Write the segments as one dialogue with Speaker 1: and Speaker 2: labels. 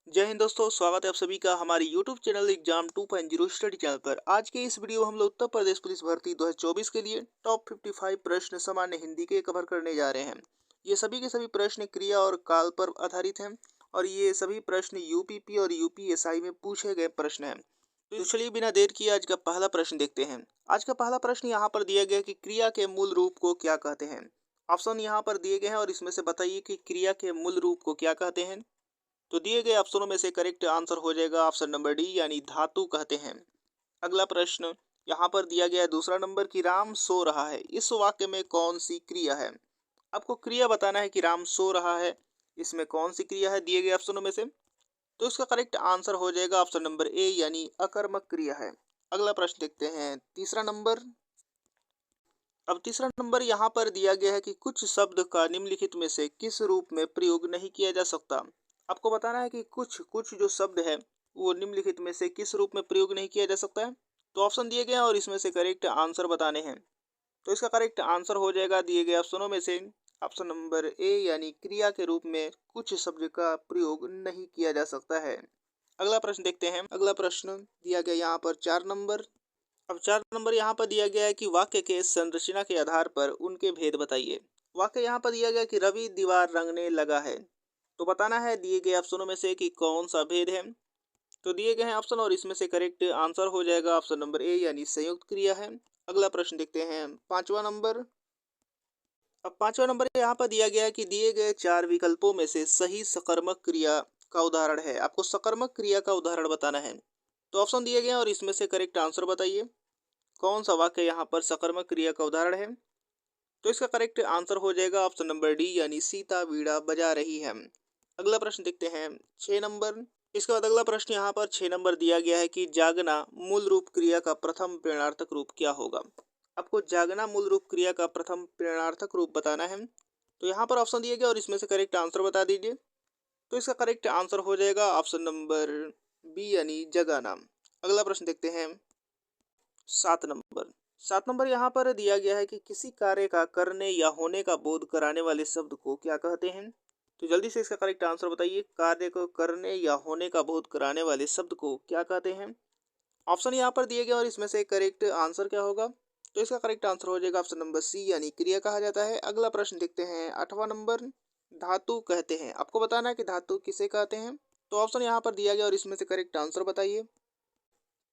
Speaker 1: जय हिंद दोस्तों, स्वागत है आप सभी का हमारे YouTube channel exam 2.0 study channel पर। आज के इस वीडियो में हम लोग उत्तर प्रदेश पुलिस भर्ती 2024 के लिए टॉप 55 प्रश्न सामान्य हिंदी के कवर करने जा रहे हैं। ये सभी के सभी प्रश्न क्रिया और काल पर आधारित हैं और ये सभी प्रश्न यूपीपी और यूपीएसआई में पूछे गए प्रश्न हैं। तो चलिए बिना देर किए आज का पहला प्रश्न देखते हैं। आज का पहला प्रश्न यहाँ पर दिया गया कि क्रिया के मूल रूप को क्या कहते हैं। ऑप्शन यहाँ पर दिए गए हैं और इसमें से बताइए कि क्रिया के मूल रूप को क्या कहते हैं। तो दिए गए ऑप्शनों में से करेक्ट आंसर हो जाएगा ऑप्शन नंबर डी यानी धातु कहते हैं। अगला प्रश्न यहाँ पर दिया गया है दूसरा नंबर कि राम सो रहा है, इस वाक्य में कौन सी क्रिया है। आपको क्रिया बताना है कि राम सो रहा है, इसमें कौन सी क्रिया है दिए गए ऑप्शनों में से। तो इसका करेक्ट आंसर हो जाएगा ऑप्शन नंबर ए यानी अकर्मक क्रिया है। अगला प्रश्न देखते हैं तीसरा नंबर। अब तीसरा नंबर यहाँ पर दिया गया है कि कुछ शब्द का निम्नलिखित में से किस रूप में प्रयोग नहीं किया जा सकता। आपको बताना है कि कुछ कुछ जो शब्द है वो निम्नलिखित में से किस रूप में प्रयोग नहीं किया जा सकता है। तो ऑप्शन दिए गए हैं और इसमें से करेक्ट आंसर बताने हैं। तो इसका करेक्ट आंसर हो जाएगा दिए गए ऑप्शनों में से ऑप्शन नंबर ए यानी क्रिया के रूप में कुछ शब्द का प्रयोग नहीं किया जा सकता है। अगला प्रश्न देखते हैं। अगला प्रश्न दिया गया यहाँ पर 4 नंबर। अब 4 नंबर यहाँ पर दिया गया है कि वाक्य के संरचना के आधार पर उनके भेद बताइए। वाक्य यहाँ पर दिया गया कि रवि दीवार रंगने लगा है। तो बताना है दिए गए ऑप्शनों में से कि कौन सा भेद है। तो दिए गए हैं ऑप्शन और इसमें से करेक्ट आंसर हो जाएगा ऑप्शन नंबर ए यानी संयुक्त क्रिया है। अगला प्रश्न देखते हैं 5वां नंबर। अब 5वां नंबर यहाँ पर दिया गया है कि दिए गए 4 विकल्पों में से सही सकर्मक क्रिया का उदाहरण है। आपको सकर्मक क्रिया का उदाहरण बताना है। तो ऑप्शन दिए गए हैं और इसमें से करेक्ट आंसर बताइए कौन सा वाक्य यहाँ पर सकर्मक क्रिया का उदाहरण है। तो इसका करेक्ट आंसर हो जाएगा ऑप्शन नंबर डी यानी सीता वीणा बजा रही है। अगला प्रश्न देखते हैं 6 नंबर। इसके बाद अगला प्रश्न यहाँ पर 6 नंबर दिया गया है कि जागना मूल रूप क्रिया का प्रथम प्रेरणार्थक रूप क्या होगा। आपको जागना मूल रूप क्रिया का प्रथम प्रेरणार्थक रूप बताना है। तो यहाँ पर ऑप्शन दिए गए और इसमें से करेक्ट आंसर बता दीजिए। तो इसका करेक्ट आंसर हो जाएगा ऑप्शन नंबर बी यानी जगाना। अगला प्रश्न देखते हैं 7 नंबर। 7 नंबर यहाँ पर दिया गया है कि किसी कार्य का करने या होने का बोध कराने वाले शब्द को क्या कहते हैं। तो जल्दी से इसका करेक्ट आंसर बताइए, कार्य को करने या होने का बोध कराने वाले शब्द को क्या कहते हैं। ऑप्शन यहाँ पर दिए गए और इसमें से करेक्ट आंसर क्या होगा। तो इसका करेक्ट आंसर हो जाएगा ऑप्शन नंबर सी यानी क्रिया कहा जाता है। अगला प्रश्न देखते हैं 8वां नंबर। धातु कहते हैं, आपको बताना है कि धातु किसे कहते हैं। तो ऑप्शन यहाँ पर दिया गया और इसमें से करेक्ट आंसर बताइए।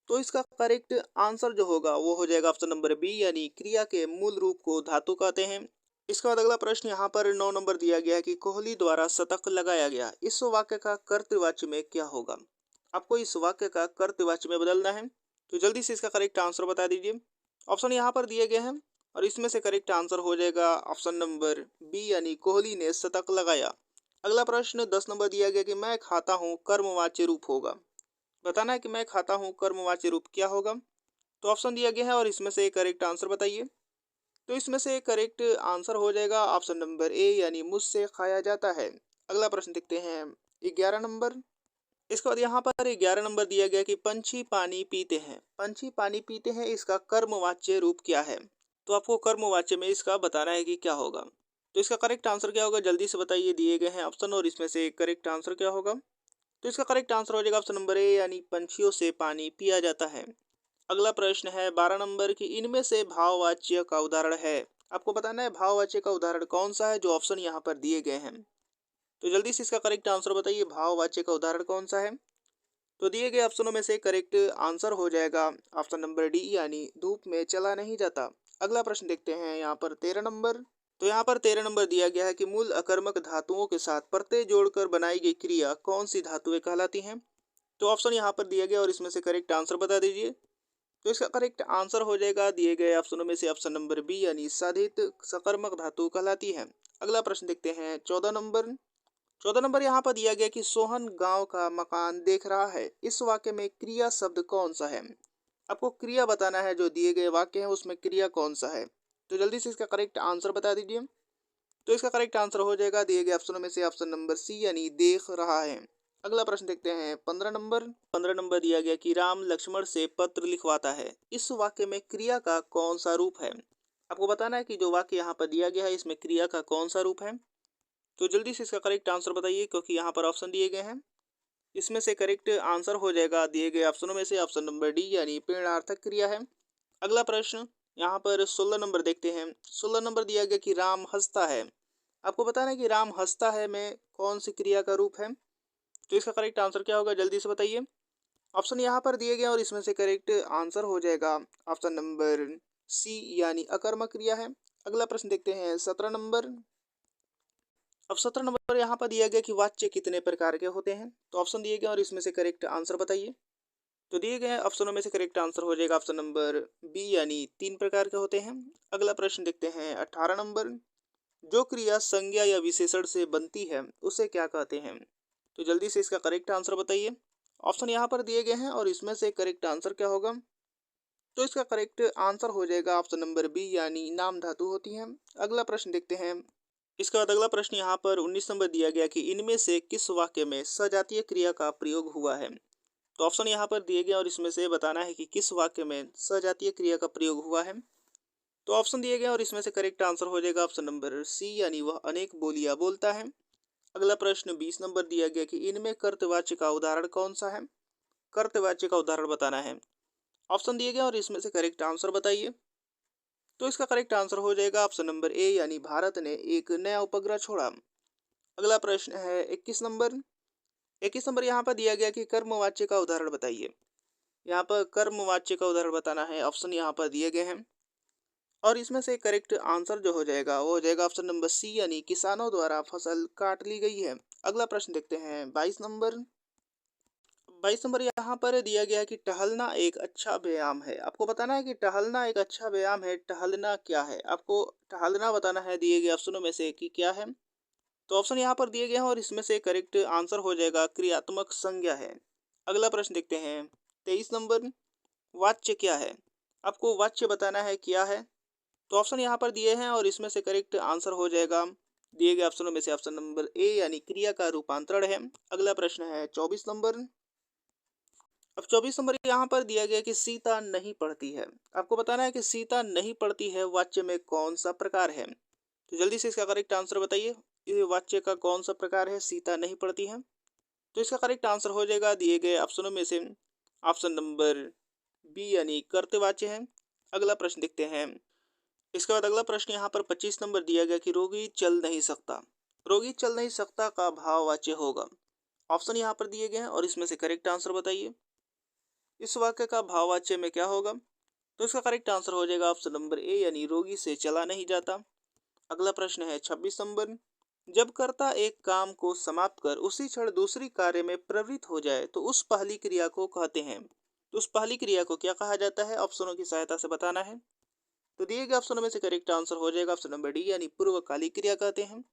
Speaker 1: तो इसका करेक्ट आंसर जो होगा वो हो जाएगा ऑप्शन नंबर बी यानी क्रिया के मूल रूप को धातु कहते हैं। इसके बाद अगला प्रश्न यहाँ पर 9 नंबर दिया गया है कि कोहली द्वारा शतक लगाया गया, इस वाक्य का कर्तवाच्य में क्या होगा। आपको इस वाक्य का कर्तवाच्य में बदलना है। तो जल्दी से इसका करेक्ट आंसर बता दीजिए। ऑप्शन यहाँ पर दिए गए हैं और इसमें से करेक्ट आंसर हो जाएगा ऑप्शन नंबर बी यानी कोहली ने शतक लगाया। अगला प्रश्न 10 नंबर दिया गया कि मैं खाता हूँ कर्मवाच्य रूप होगा। बताना है कि मैं खाता हूँ कर्मवाच्य रूप क्या होगा। तो ऑप्शन दिया गया है और इसमें से करेक्ट आंसर बताइए। तो इसमें से करेक्ट आंसर हो जाएगा ऑप्शन नंबर ए यानी मुझसे खाया जाता है। अगला प्रश्न देखते हैं 11 नंबर। इसके बाद यहाँ पर 11 नंबर दिया गया कि पंछी पानी पीते हैं, पंछी पानी पीते हैं इसका कर्मवाच्य रूप क्या है। तो आपको कर्मवाच्य में इसका बताना है कि क्या होगा। तो इसका करेक्ट आंसर क्या होगा जल्दी से बताइए, दिए गए हैं ऑप्शन और इसमें से करेक्ट आंसर क्या होगा। तो इसका करेक्ट आंसर हो जाएगा ऑप्शन नंबर ए यानी पंछियों से पानी पिया जाता है। अगला प्रश्न है 12 नंबर की इनमें से भाववाच्य का उदाहरण है। आपको बताना है भाववाच्य का उदाहरण कौन सा है जो ऑप्शन यहाँ पर दिए गए हैं। तो जल्दी से इसका करेक्ट आंसर बताइए, भाववाच्य का उदाहरण कौन सा है। तो दिए गए ऑप्शनों में से करेक्ट आंसर हो जाएगा ऑप्शन नंबर डी यानी धूप में चला नहीं जाता। अगला प्रश्न देखते हैं यहाँ पर 13 नंबर। तो यहाँ पर 13 नंबर दिया गया है कि मूल अकर्मक धातुओं के साथ प्रत्यय जोड़कर बनाई गई क्रिया कौन सी धातुएं कहलाती हैं। तो ऑप्शन यहाँ पर दिया गया और इसमें से करेक्ट आंसर बता दीजिए। तो इसका करेक्ट आंसर हो जाएगा दिए गए ऑप्शनों में से ऑप्शन नंबर बी यानी साधित सकर्मक धातु कहलाती है। अगला प्रश्न देखते हैं 14 नंबर। 14 नंबर यहाँ पर दिया गया कि सोहन गांव का मकान देख रहा है, इस वाक्य में क्रिया शब्द कौन सा है। आपको क्रिया बताना है, जो दिए गए वाक्य है उसमें क्रिया कौन सा है। तो जल्दी से इसका करेक्ट आंसर बता दीजिए। तो इसका करेक्ट आंसर हो जाएगा दिए गए ऑप्शनों में से ऑप्शन नंबर सी यानी देख रहा है। अगला प्रश्न देखते हैं 15 नंबर। 15 नंबर दिया गया कि राम लक्ष्मण से पत्र लिखवाता है, इस वाक्य में क्रिया का कौन सा रूप है। आपको बताना है कि जो वाक्य यहाँ पर दिया गया है इसमें क्रिया का कौन सा रूप है। तो जल्दी से इसका करेक्ट आंसर बताइए क्योंकि यहाँ पर ऑप्शन दिए गए हैं। इसमें से करेक्ट आंसर हो जाएगा दिए गए ऑप्शनों में से ऑप्शन नंबर डी यानी प्रेरणार्थक क्रिया है। अगला प्रश्न यहाँ पर 16 नंबर देखते हैं। 16 नंबर दिया गया कि राम हंसता है। आपको बताना है कि राम हंसता है में कौन सी क्रिया का रूप है। तो इसका करेक्ट आंसर क्या होगा, जल्दी से बताइए। ऑप्शन यहाँ पर दिए गए और इसमें से करेक्ट आंसर हो जाएगा ऑप्शन नंबर सी यानी अकर्मक क्रिया है। अगला प्रश्न देखते हैं 17 नंबर। अब 17 नंबर यहाँ पर दिया गया कि वाच्य कितने प्रकार के होते हैं। तो ऑप्शन दिए गए और इसमें से करेक्ट आंसर बताइए। तो दिए गए ऑप्शनों में से करेक्ट आंसर हो जाएगा ऑप्शन नंबर बी यानी 3 प्रकार के होते हैं। अगला प्रश्न देखते हैं 18 नंबर। जो क्रिया संज्ञा या विशेषण से बनती है उसे क्या कहते हैं। तो जल्दी से इसका करेक्ट आंसर बताइए। ऑप्शन यहाँ पर दिए गए हैं और इसमें से करेक्ट आंसर क्या होगा। तो इसका करेक्ट आंसर हो जाएगा ऑप्शन नंबर बी यानी नाम धातु होती हैं। अगला प्रश्न देखते हैं। इसके बाद अगला प्रश्न यहाँ पर 19 नंबर दिया गया कि इनमें से किस वाक्य में सजातीय क्रिया का प्रयोग हुआ है। तो ऑप्शन यहाँ पर दिए गए और इसमें से बताना है कि किस वाक्य में सजातीय क्रिया का प्रयोग हुआ है। तो ऑप्शन दिए गए और इसमें से करेक्ट आंसर हो जाएगा ऑप्शन नंबर सी यानी वह अनेक बोलियां बोलता है। अगला प्रश्न 20 नंबर दिया गया कि इनमें कर्तवाच्य का उदाहरण कौन सा है। कर्तवाच्य का उदाहरण बताना है। ऑप्शन दिए गए और इसमें से करेक्ट आंसर बताइए। तो इसका करेक्ट आंसर हो जाएगा ऑप्शन नंबर ए यानी भारत ने एक नया उपग्रह छोड़ा। अगला प्रश्न है 21 नंबर। 21 नंबर यहाँ पर दिया गया कि कर्मवाच्य का उदाहरण बताइए। यहाँ पर कर्मवाच्य का उदाहरण बताना है। ऑप्शन यहाँ पर दिए गए हैं और इसमें से करेक्ट आंसर जो हो जाएगा वो हो जाएगा ऑप्शन नंबर सी यानी किसानों द्वारा फसल काट ली गई है। अगला प्रश्न देखते हैं 22 नंबर। 22 नंबर यहाँ पर दिया गया है कि टहलना एक अच्छा व्यायाम है। आपको बताना है कि टहलना एक अच्छा व्यायाम है। टहलना क्या है, आपको टहलना बताना है दिए गए ऑप्शनों में से कि क्या है। तो ऑप्शन यहाँ पर दिए गए हैं और इसमें से करेक्ट आंसर हो जाएगा क्रियात्मक संज्ञा है। अगला प्रश्न देखते हैं 23 नंबर। वाच्य क्या है, आपको वाच्य बताना है क्या है। तो ऑप्शन यहाँ पर दिए हैं और इसमें से करेक्ट आंसर हो जाएगा दिए गए ऑप्शनों में से ऑप्शन नंबर ए यानी क्रिया का रूपांतरण है। अगला प्रश्न है 24 नंबर। अब 24 नंबर यहाँ पर दिया गया कि सीता नहीं पढ़ती है। आपको बताना है कि सीता नहीं पढ़ती है वाच्य में कौन सा प्रकार है। तो जल्दी से इसका करेक्ट आंसर बताइए। ये वाच्य का कौन सा प्रकार है, सीता नहीं पढ़ती है। तो इसका करेक्ट आंसर हो जाएगा दिए गए ऑप्शनों में से ऑप्शन नंबर बी यानी कर्तवाच्य है। अगला प्रश्न देखते हैं। इसके बाद अगला प्रश्न यहाँ पर 25 नंबर दिया गया कि रोगी चल नहीं सकता। रोगी चल नहीं सकता का भाववाच्य होगा। ऑप्शन यहाँ पर दिए गए हैं और इसमें से करेक्ट आंसर बताइए। इस वाक्य का भाववाच्य में क्या होगा। तो इसका करेक्ट आंसर हो जाएगा ऑप्शन नंबर ए यानी रोगी से चला नहीं जाता। अगला प्रश्न है 26 नंबर। जब कर्ता एक काम को समाप्त कर उसी क्षण दूसरी कार्य में प्रवृत्त हो जाए तो उस पहली क्रिया को कहते हैं। तो उस पहली क्रिया को क्या कहा जाता है, ऑप्शनों की सहायता से बताना है। तो दिए गए ऑप्शनों में से करेक्ट आंसर हो जाएगा ऑप्शन नंबर डी यानी पूर्वकालिक क्रिया कहते हैं।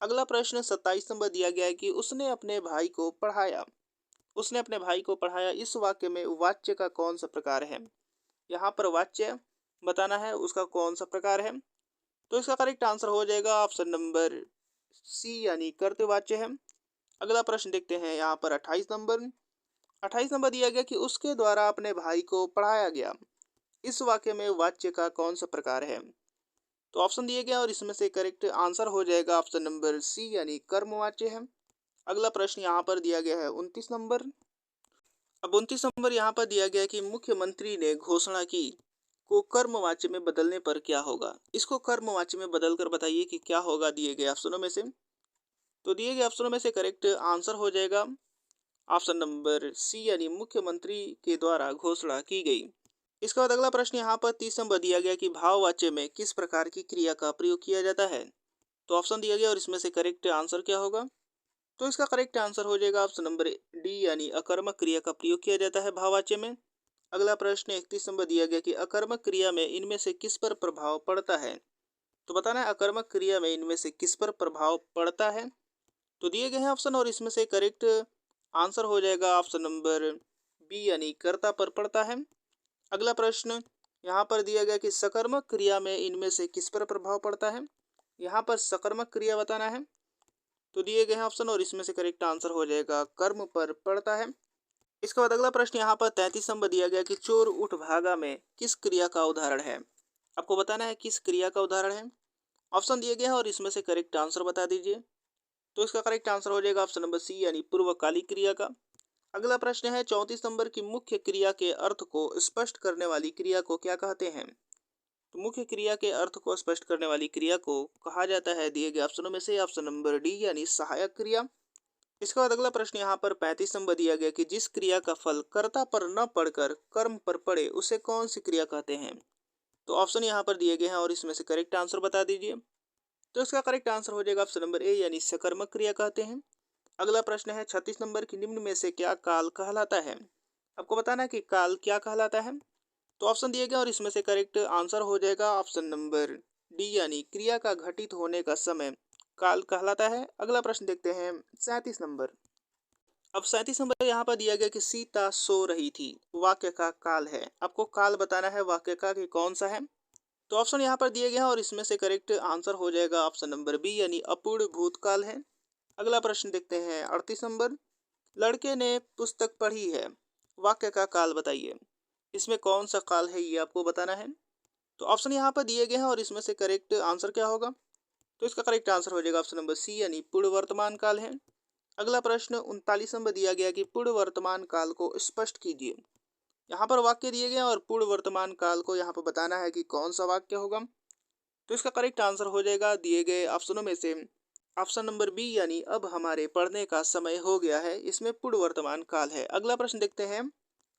Speaker 1: अगला प्रश्न 27 नंबर दिया गया है कि उसने अपने भाई को पढ़ाया। उसने अपने भाई को पढ़ाया इस वाक्य में वाच्य का कौन सा प्रकार है। यहाँ पर वाच्य बताना है उसका कौन सा प्रकार है। तो इसका करेक्ट आंसर हो जाएगा ऑप्शन नंबर सी यानी कर्तवाच्य है। अगला प्रश्न देखते हैं यहाँ पर 28 नंबर। 28 नंबर दिया गया कि उसके द्वारा अपने भाई को पढ़ाया गया। इस वाक्य में वाच्य का कौन सा प्रकार है। तो ऑप्शन दिए गए और इसमें से करेक्ट आंसर हो जाएगा ऑप्शन नंबर सी यानी कर्मवाच्य है। अगला प्रश्न यहाँ पर दिया गया है 29 नंबर। अब 29 नंबर यहाँ पर दिया गया कि मुख्यमंत्री ने घोषणा की को कर्मवाच्य में बदलने पर क्या होगा। इसको कर्मवाच्य में बदलकर बताइए कि क्या होगा दिए गए ऑप्शनों में से। तो दिए गए ऑप्शनों में से करेक्ट आंसर हो जाएगा ऑप्शन नंबर सी यानी मुख्यमंत्री के द्वारा घोषणा की गई। इसके बाद अगला प्रश्न यहाँ पर 30 नंबर दिया गया कि भाववाच्य में किस प्रकार की क्रिया का प्रयोग किया जाता है। तो ऑप्शन दिया गया और इसमें से करेक्ट आंसर क्या होगा। तो इसका करेक्ट आंसर हो जाएगा ऑप्शन नंबर डी यानी अकर्मक क्रिया का प्रयोग किया जाता है भाववाच्य में। अगला प्रश्न 31 नंबर दिया गया कि अकर्मक क्रिया में इनमें से किस पर प्रभाव पड़ता है। तो बताना है अकर्मक क्रिया में इनमें से किस पर प्रभाव पड़ता है। तो दिए गए हैं ऑप्शन और इसमें से करेक्ट आंसर हो जाएगा ऑप्शन नंबर बी यानी कर्ता पर पड़ता है। अगला प्रश्न यहाँ पर दिया गया कि सकर्मक क्रिया में इनमें से किस पर प्रभाव पड़ता है। यहाँ पर सकर्मक क्रिया बताना है। तो दिए गए हैं ऑप्शन और इसमें से करेक्ट आंसर हो जाएगा कर्म पर पड़ता है। इसके बाद अगला प्रश्न यहाँ पर 33 नंबर दिया गया कि चोर उठ भागा में किस क्रिया का उदाहरण है। आपको बताना है किस क्रिया का उदाहरण है। ऑप्शन दिए गए हैं और इसमें से करेक्ट आंसर बता दीजिए। तो इसका करेक्ट आंसर हो जाएगा ऑप्शन नंबर सी यानी पूर्वकालिक क्रिया का। अगला प्रश्न है 34 नंबर की मुख्य क्रिया के अर्थ को स्पष्ट करने वाली क्रिया को क्या कहते हैं? तो मुख्य क्रिया के अर्थ को स्पष्ट करने वाली क्रिया को कहा जाता है दिए गए ऑप्शनों में से ऑप्शन नंबर डी यानी सहायक क्रिया। इसके बाद अगला प्रश्न यहाँ पर 35 नंबर दिया गया कि जिस क्रिया का फल कर्ता पर न पड़कर कर्म पर पड़े उसे कौन सी क्रिया कहते हैं? तो ऑप्शन यहाँ पर दिए गए हैं और इसमें से करेक्ट आंसर बता दीजिए। तो इसका करेक्ट आंसर हो जाएगा ऑप्शन नंबर ए यानी सकर्मक क्रिया कहते हैं। अगला प्रश्न है 36 नंबर की निम्न में से क्या काल कहलाता है? आपको बताना है कि काल क्या कहलाता है। तो ऑप्शन दिए गए और इसमें से करेक्ट आंसर हो जाएगा ऑप्शन नंबर डी यानी क्रिया का घटित होने का समय काल कहलाता है। अगला प्रश्न देखते हैं 37 नंबर। अब 37 नंबर यहाँ पर दिया गया कि सीता सो रही थी वाक्य का काल है। आपको काल बताना है वाक्य का कि कौन सा है। तो ऑप्शन यहाँ पर दिए गए हैं और इसमें से करेक्ट आंसर हो जाएगा ऑप्शन नंबर बी यानी अपूर्ण भूतकाल है। अगला प्रश्न देखते हैं 38 नंबर। लड़के ने पुस्तक पढ़ी है वाक्य का काल बताइए। इसमें कौन सा काल है ये आपको बताना है। तो ऑप्शन यहाँ पर दिए गए हैं और इसमें से करेक्ट आंसर क्या होगा? तो इसका करेक्ट आंसर हो जाएगा ऑप्शन नंबर सी यानी पूर्ण वर्तमान काल है। अगला प्रश्न 39 नंबर दिया गया कि पूर्ण वर्तमान काल को स्पष्ट कीजिए। यहाँ पर वाक्य दिए गए हैं और पूर्ण वर्तमान काल को यहाँ पर बताना है कि कौन सा वाक्य होगा। तो इसका करेक्ट आंसर हो जाएगा दिए गए ऑप्शनों में से ऑप्शन नंबर बी यानी अब हमारे पढ़ने का समय हो गया है। इसमें पूर्ण वर्तमान काल है। अगला प्रश्न देखते हैं।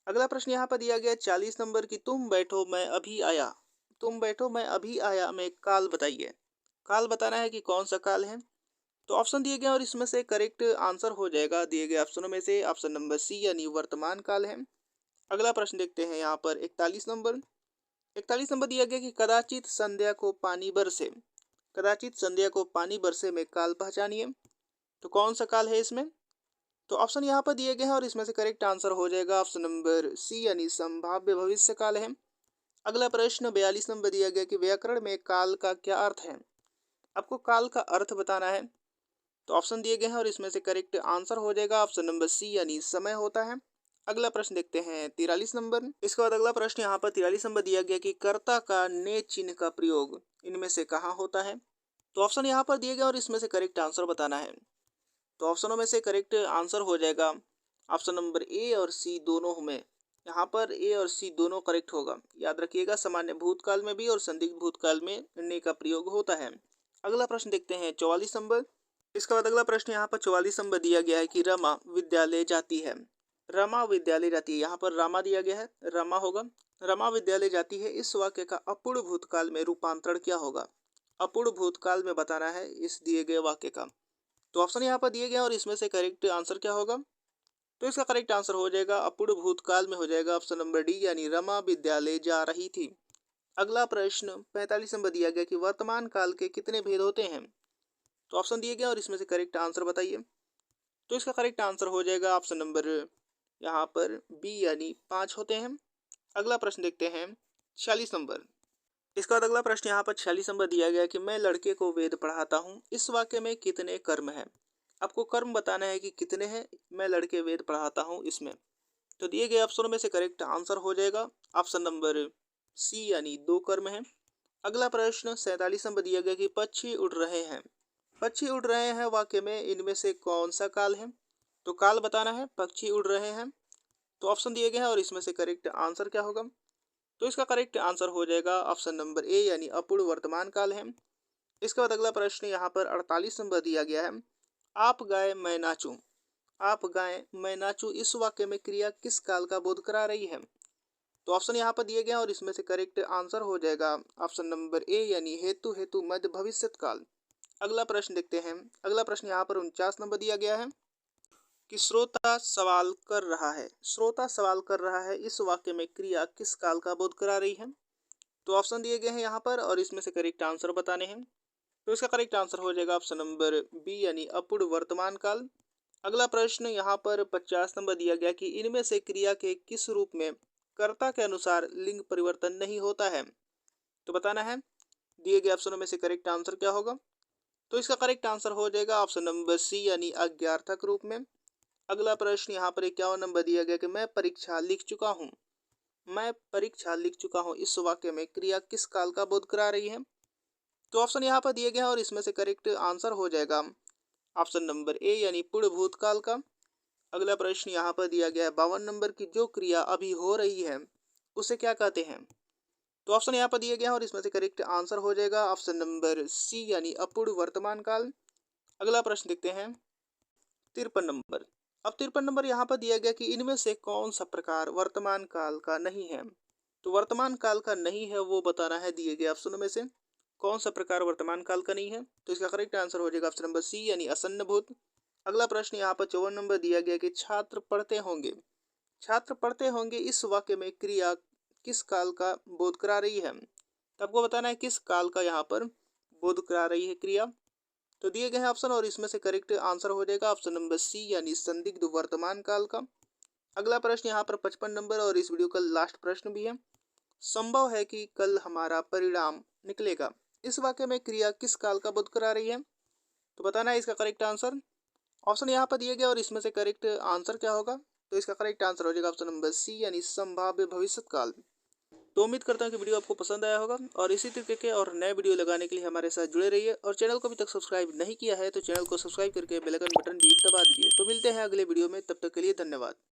Speaker 1: अगला प्रश्न यहाँ पर दिया गया 40 नंबर की तुम बैठो मैं अभी आया। तुम बैठो मैं अभी आया में काल बताइए। काल बताना है कि कौन सा काल है। तो ऑप्शन दिए गए और इसमें से करेक्ट आंसर हो जाएगा दिए गए ऑप्शनों में से ऑप्शन नंबर सी यानी वर्तमान काल है। अगला प्रश्न देखते हैं यहाँ पर 41 नंबर दिया गया कि कदाचित संध्या को पानी बरसे। कदाचित संध्या को पानी बरसे में काल पहचानिए। तो कौन सा काल है इसमें? तो ऑप्शन यहाँ पर दिए गए हैं और इसमें से करेक्ट आंसर हो जाएगा ऑप्शन नंबर सी यानी संभाव्य भविष्य काल है। अगला प्रश्न 42 नंबर दिया गया कि व्याकरण में काल का क्या अर्थ है? आपको काल का अर्थ बताना है। तो ऑप्शन दिए गए हैं और इसमें से करेक्ट आंसर हो जाएगा ऑप्शन नंबर सी यानी समय होता है। अगला प्रश्न देखते हैं 43 नंबर। इसके बाद अगला प्रश्न यहाँ पर 43 नंबर दिया गया कि कर्ता का ने चिन्ह का प्रयोग इनमें से कहाँ होता है? तो ऑप्शन यहाँ पर दिए गए और इसमें से करेक्ट आंसर बताना है। तो ऑप्शनों में से करेक्ट आंसर हो जाएगा ऑप्शन नंबर ए और सी दोनों में। यहाँ पर ए और सी दोनों करेक्ट होगा। याद रखिएगा सामान्य भूतकाल में भी और संदिग्ध भूतकाल में ने का प्रयोग होता है। अगला प्रश्न देखते हैं 44 नंबर। इसके बाद अगला प्रश्न यहाँ पर 44 नंबर दिया गया है कि रमा विद्यालय जाती है। रमा विद्यालय जाती है। यहाँ पर रामा दिया गया है रमा होगा। रमा विद्यालय जाती है इस वाक्य का अपूर्ण भूतकाल में रूपांतरण क्या होगा? अपूर्ण भूतकाल में बताना है इस दिए गए वाक्य का। तो ऑप्शन यहाँ पर दिए गए और इसमें से करेक्ट आंसर क्या होगा? तो इसका करेक्ट आंसर हो जाएगा अपूर्ण भूतकाल में हो जाएगा ऑप्शन नंबर डी यानी रमा विद्यालय जा रही थी। अगला प्रश्न 45 नंबर दिया गया कि वर्तमान काल के कितने भेद होते हैं? तो ऑप्शन दिए गए और इसमें से करेक्ट आंसर बताइए। तो इसका करेक्ट आंसर हो जाएगा ऑप्शन नंबर यहाँ पर बी यानी 5 होते हैं। अगला प्रश्न देखते हैं 46 नंबर। इसके बाद अगला प्रश्न यहाँ पर 46 नंबर दिया गया कि मैं लड़के को वेद पढ़ाता हूँ इस वाक्य में कितने कर्म हैं? आपको कर्म बताना है कि कितने हैं। मैं लड़के वेद पढ़ाता हूँ इसमें। तो दिए गए ऑप्शनों में से करेक्ट आंसर हो जाएगा ऑप्शन नंबर सी यानी 2 कर्म हैं। अगला प्रश्न 47 नंबर दिया गया कि पक्षी उड़ रहे हैं। पक्षी उड़ रहे हैं वाक्य में इनमें से कौन सा काल है? तो काल बताना है पक्षी उड़ रहे हैं। तो ऑप्शन दिए गए हैं और इसमें से करेक्ट आंसर क्या होगा? तो इसका करेक्ट आंसर हो जाएगा ऑप्शन नंबर ए यानी अपूर्ण वर्तमान काल है। इसके बाद अगला प्रश्न यहाँ पर 48 नंबर दिया गया है आप गाए मैं नाचूं। आप गाएं मैं नाचूं इस वाक्य में क्रिया किस काल का बोध करा रही है? तो ऑप्शन यहाँ पर दिए गए हैं और इसमें से करेक्ट आंसर हो जाएगा ऑप्शन नंबर ए यानी हेतु हेतु मध्य भविष्यत काल। अगला प्रश्न देखते हैं। अगला प्रश्न यहाँ पर 49 नंबर दिया गया है कि श्रोता सवाल कर रहा है। श्रोता सवाल कर रहा है इस वाक्य में क्रिया किस काल का बोध करा रही है? तो ऑप्शन दिए गए हैं यहाँ पर और इसमें से करेक्ट आंसर बताने हैं। तो इसका करेक्ट आंसर हो जाएगा ऑप्शन नंबर बी यानी अपूर्ण वर्तमान काल। अगला प्रश्न यहाँ पर 50 नंबर दिया गया कि इनमें से क्रिया के किस रूप में कर्ता के अनुसार लिंग परिवर्तन नहीं होता है? तो बताना है दिए गए ऑप्शनों में से करेक्ट आंसर क्या होगा? तो इसका करेक्ट आंसर हो जाएगा ऑप्शन नंबर सी यानी अज्ञार्थक रूप में। अगला प्रश्न यहाँ पर 51 नंबर दिया गया कि मैं परीक्षा लिख चुका हूँ। मैं परीक्षा लिख चुका हूँ इस वाक्य में क्रिया किस काल का बोध करा रही है? तो ऑप्शन यहाँ पर दिए गए हैं और इसमें से करेक्ट आंसर हो जाएगा ऑप्शन नंबर ए यानी पूर्ण भूतकाल का। अगला प्रश्न यहाँ पर दिया गया है 52 नंबर की जो क्रिया अभी हो रही है उसे क्या कहते हैं। तो ऑप्शन यहाँ पर दिया गया है और इसमें से करेक्ट आंसर हो जाएगा ऑप्शन नंबर सी यानी अपूर्ण वर्तमान काल। अगला प्रश्न देखते हैं 53 नंबर। अब 53 नंबर यहाँ पर दिया गया कि इनमें से कौन सा प्रकार वर्तमान काल का नहीं है। तो वर्तमान काल का नहीं है वो बताना है दिए गए ऑप्शनों में से कौन सा प्रकार वर्तमान काल का नहीं है। तो इसका करेक्ट आंसर हो जाएगा ऑप्शन नंबर सी यानी असन्न भूत। अगला प्रश्न यहाँ पर 54 नंबर दिया गया कि छात्र पढ़ते होंगे। छात्र पढ़ते होंगे इस वाक्य में क्रिया किस काल का बोध करा रही है। तो आपको बताना है किस काल का यहाँ पर बोध करा रही है क्रिया। तो दिए गए हैं ऑप्शन और इसमें से करेक्ट आंसर हो जाएगा ऑप्शन नंबर सी यानी संदिग्ध वर्तमान काल का। अगला प्रश्न यहाँ पर 55 नंबर और इस वीडियो का लास्ट प्रश्न भी है। संभव है कि कल हमारा परिणाम निकलेगा इस वाक्य में क्रिया किस काल का बोध करा रही है। तो बताना है इसका करेक्ट आंसर। ऑप्शन यहाँ पर दिए गए और इसमें से करेक्ट आंसर क्या होगा। तो इसका करेक्ट आंसर हो जाएगा ऑप्शन नंबर सी यानी संभाव्य भविष्य काल। तो उम्मीद करता हूँ कि वीडियो आपको पसंद आया होगा और इसी तरीके के और नए वीडियो लगाने के लिए हमारे साथ जुड़े रहिए और चैनल को अभी तक सब्सक्राइब नहीं किया है तो चैनल को सब्सक्राइब करके बेल आइकन बटन भी दबा दीजिए। तो मिलते हैं अगले वीडियो में, तब तक के लिए धन्यवाद।